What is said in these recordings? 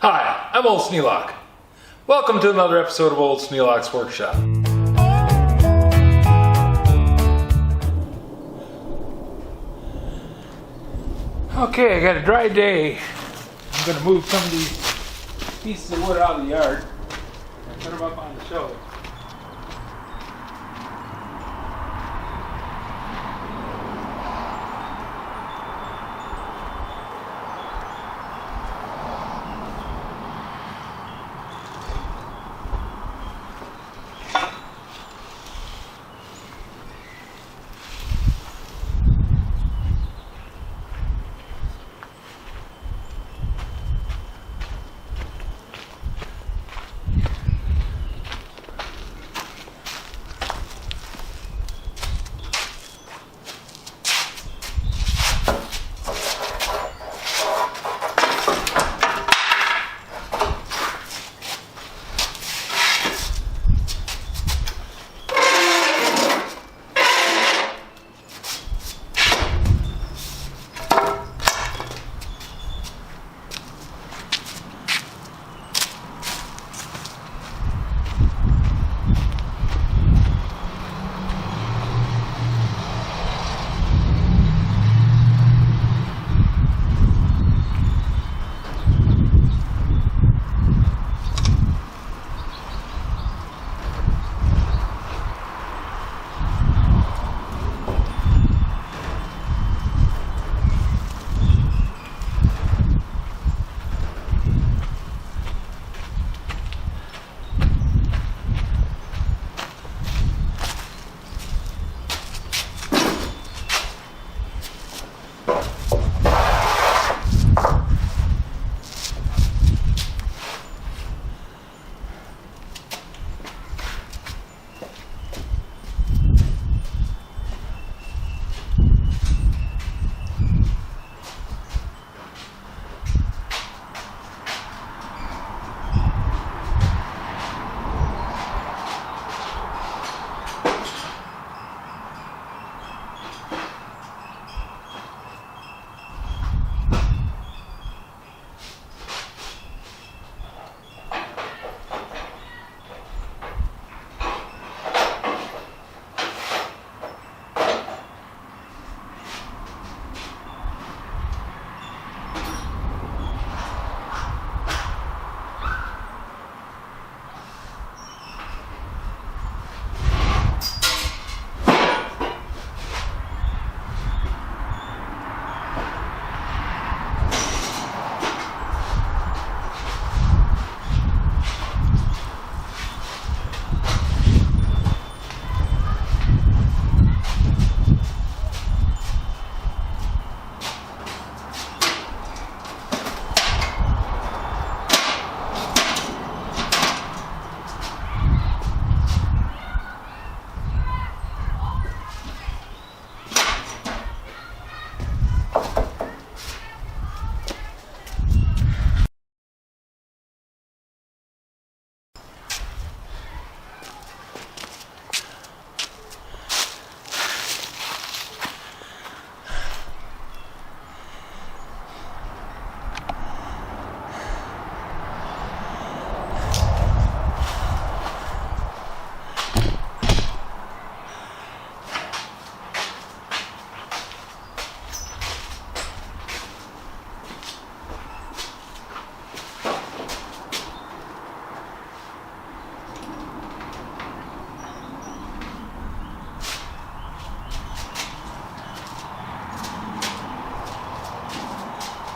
Hi, I'm Old Sneelock. Welcome to another episode of Old Sneelock's Workshop. Okay, I got a dry day. I'm going to move some of these pieces of wood out of the yard and put them up on the shelf.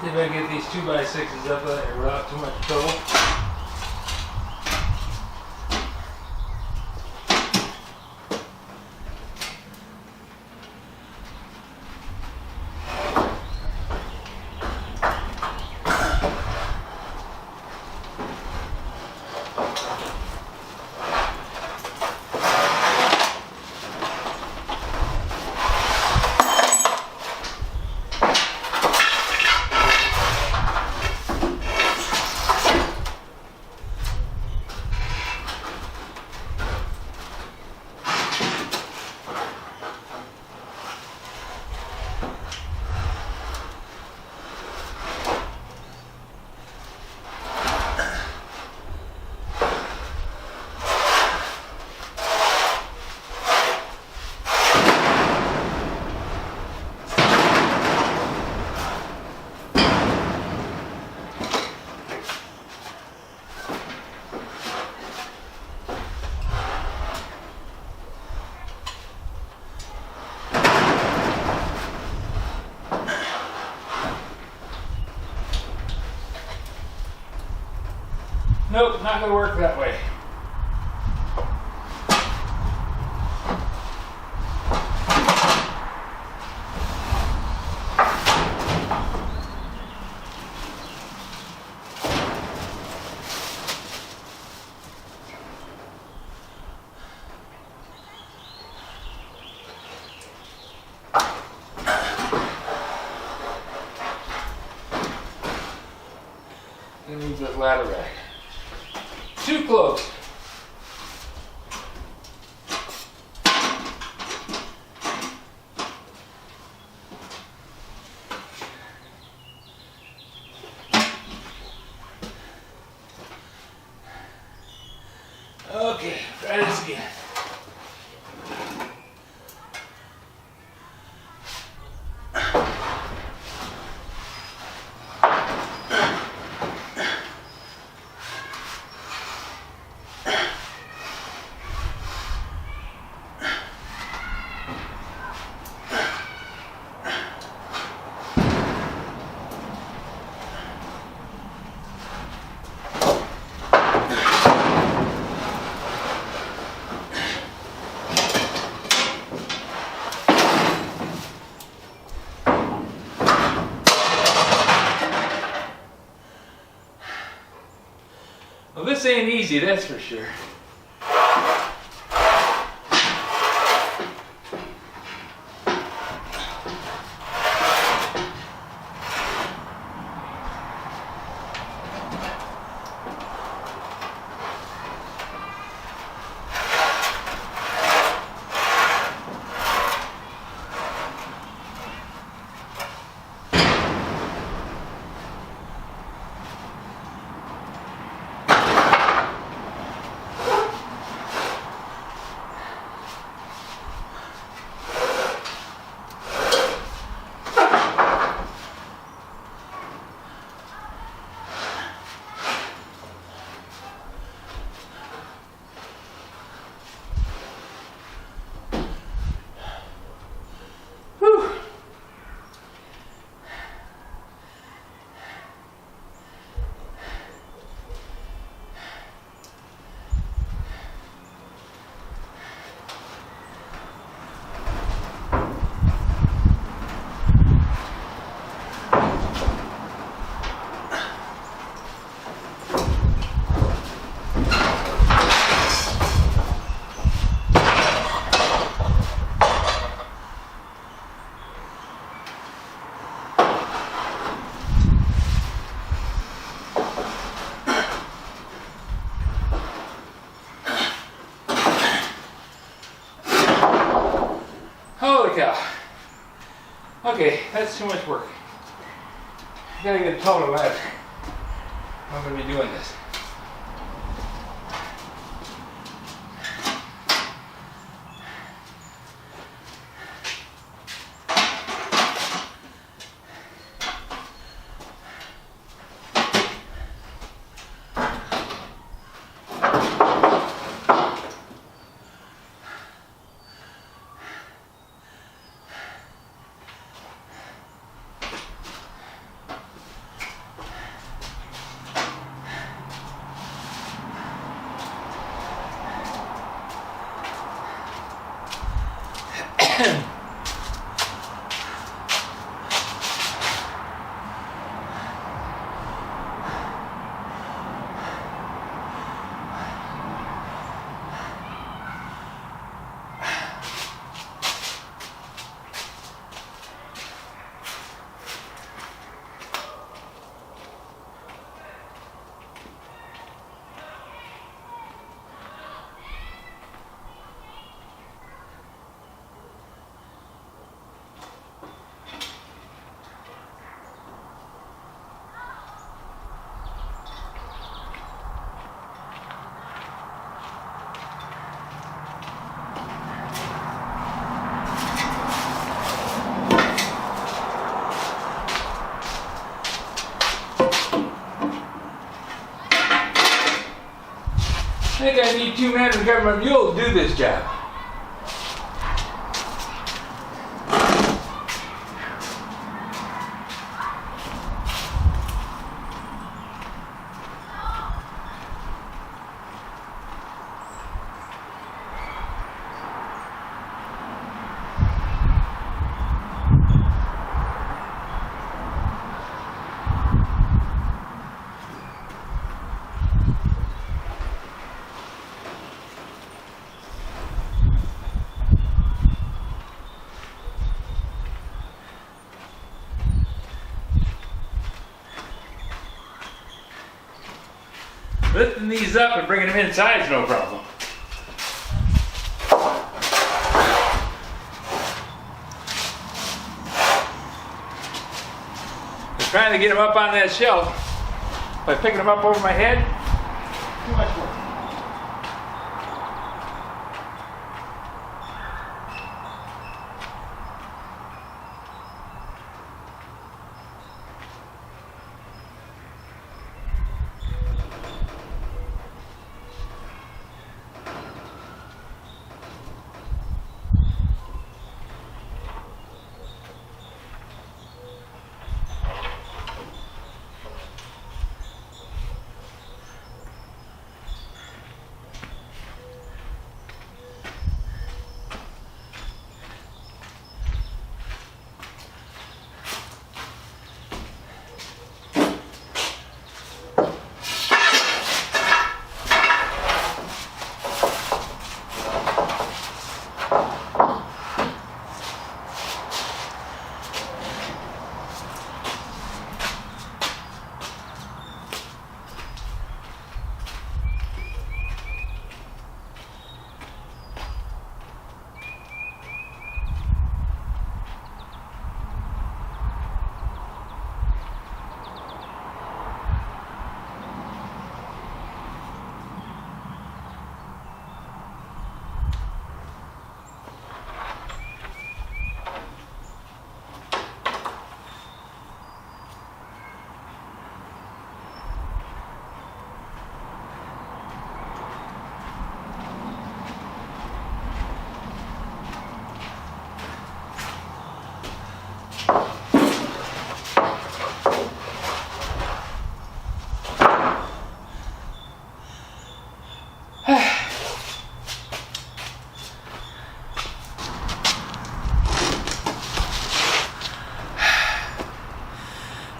See if I can get these 2x6s up there without too much trouble. Nope, not gonna work that way. And move that ladder back. Too close. Okay, try this again. Well, this ain't easy, that's for sure. Holy cow. Okay, that's too much work. I gotta get a taller ladder. I'm gonna be doing this. I think I need 2 men and government mule to do this job. Lifting these up and bringing them inside is no problem. I'm trying to get them up on that shelf by picking them up over my head. Too much work.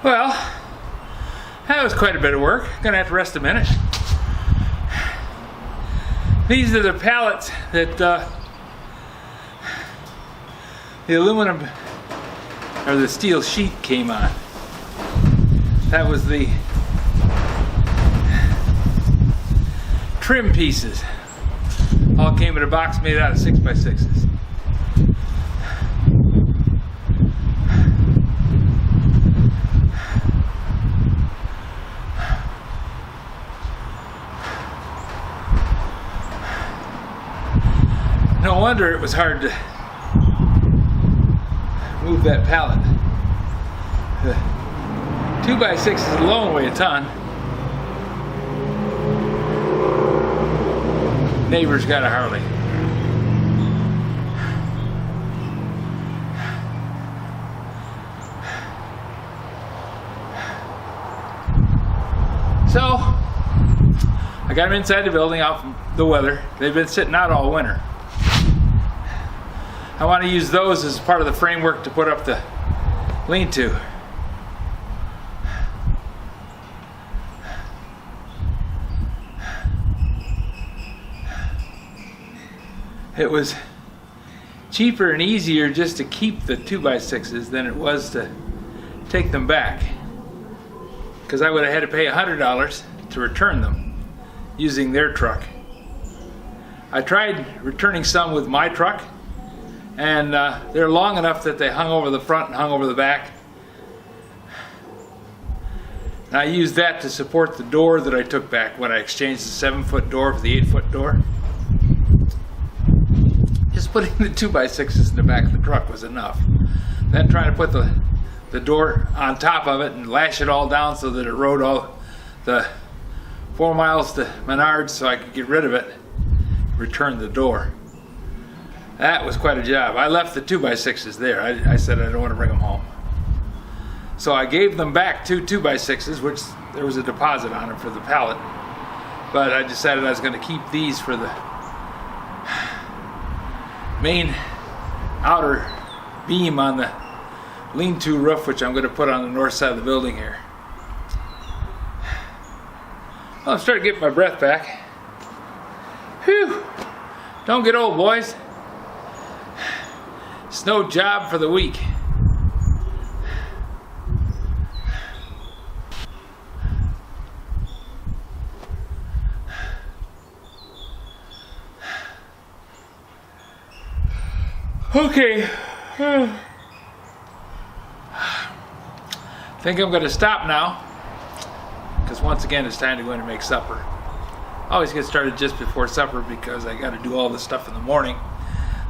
Well, that was quite a bit of work. Gonna have to rest a minute. These are the pallets that the aluminum or the steel sheet came on. That was the trim pieces. All came in a box made out of 6x6s. No wonder it was hard to move that pallet. The 2x6s alone weigh a ton. Neighbor's got a Harley. So, I got them inside the building out from the weather. They've been sitting out all winter. I want to use those as part of the framework to put up the lean-to. It was cheaper and easier just to keep the 2x6s than it was to take them back, because I would have had to pay $100 to return them using their truck. I tried returning some with my truck, and they're long enough that they hung over the front and hung over the back. And I used that to support the door that I took back when I exchanged the 7-foot door for the 8-foot door. Just putting the 2x6s in the back of the truck was enough. Then trying to put the door on top of it and lash it all down so that it rode all the 4 miles to Menards so I could get rid of it, return the door. That was quite a job. I left the 2x6s there. I said I don't want to bring them home. So I gave them back 2 2x6s, which there was a deposit on them for the pallet. But I decided I was going to keep these for the main outer beam on the lean-to roof, which I'm going to put on the north side of the building here. Well, I'm starting to get my breath back. Whew! Don't get old, boys. It's no job for the weak. Okay. Think I'm going to stop now, because once again it's time to go in and make supper. I always get started just before supper because I got to do all this stuff in the morning.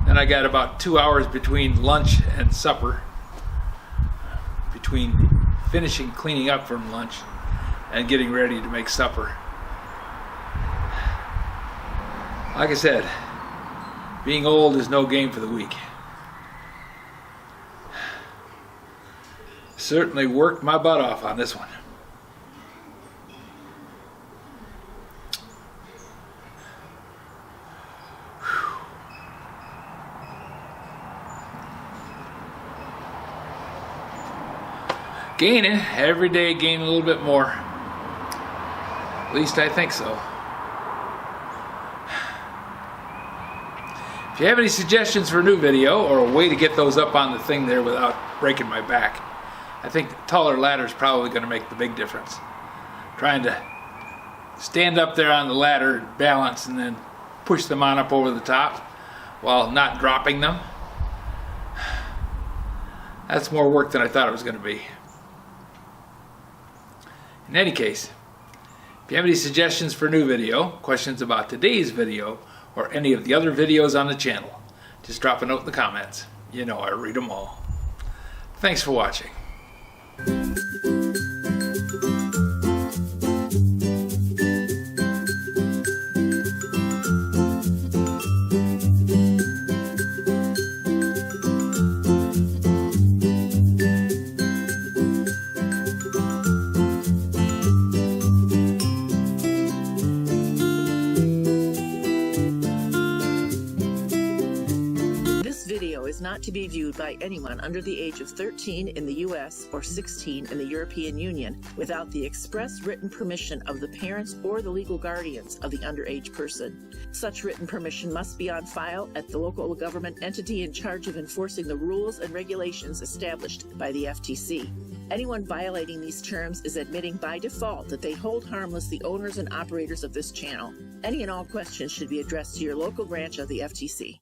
Then I got about 2 hours between lunch and supper, between finishing cleaning up from lunch and getting ready to make supper. Like I said, being old is no game for the weak. Certainly worked my butt off on this one. Gaining every day, gain a little bit more. At least I think so. If you have any suggestions for a new video or a way to get those up on the thing there without breaking my back, I think the taller ladder is probably going to make the big difference. Trying to stand up there on the ladder, balance, and then push them on up over the top while not dropping them. That's more work than I thought it was going to be. In any case, if you have any suggestions for a new video, questions about today's video, or any of the other videos on the channel, just drop a note in the comments. You know I read them all. Thanks for watching. Is not to be viewed by anyone under the age of 13 in the U.S. or 16 in the European Union without the express written permission of the parents or the legal guardians of the underage person. Such written permission must be on file at the local government entity in charge of enforcing the rules and regulations established by the FTC. Anyone violating these terms is admitting by default that they hold harmless the owners and operators of this channel. Any and all questions should be addressed to your local branch of the FTC.